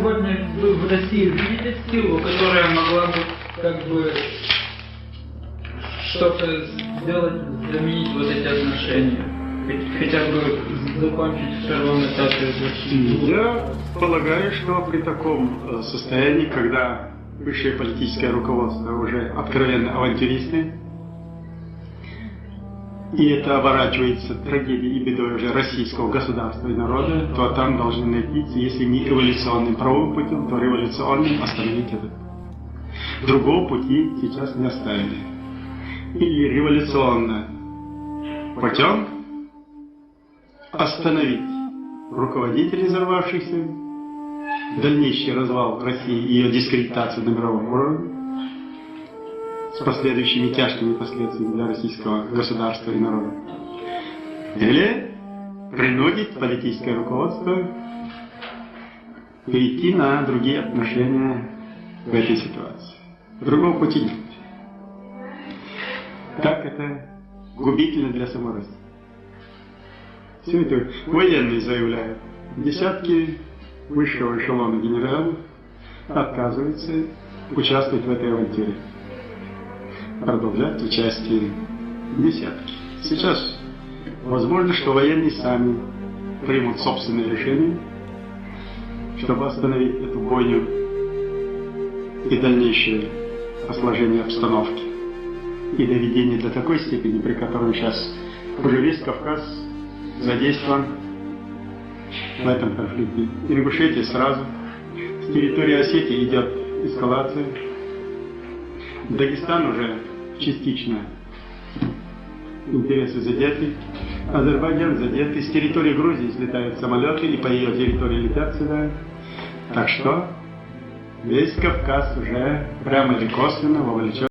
сегодня вы в России видите силу, которая могла бы как бы что-то сделать, заменить вот эти отношения? Хотя бы закончить в первом этапе России? Я полагаю, что при таком состоянии, когда высшее политическое руководство уже откровенно авантюристы, и это оборачивается трагедией и бедой уже российского государства и народа, то там должны найти, если не эволюционным правовым путем, то революционным остановить это. Другого пути сейчас не оставили. Или революционно путем остановить руководителей взорвавшихся, дальнейший развал России и ее дискредитацию на мировом уровне, с последующими тяжкими последствиями для российского государства и народа. Или принудить политическое руководство перейти на другие отношения в этой ситуации. Другого пути нет. Так это губительно для самой России. Все это военные заявляют. Десятки высшего эшелона генералов отказываются участвовать в этой авантюре. Продолжать участие десятки. Сейчас возможно, что военные сами примут собственное решение, чтобы остановить эту бойню и дальнейшее осложнение обстановки и доведение до такой степени, при которой сейчас уже весь Кавказ задействован в этом конфликте. Ингушетия сразу, с территории Осетии идет эскалация. Дагестан уже частично интересы задеты, Азербайджан задеты, с территории Грузии слетают самолеты и по ее территории летят сюда. Так что весь Кавказ уже прямо или косвенно вовлечен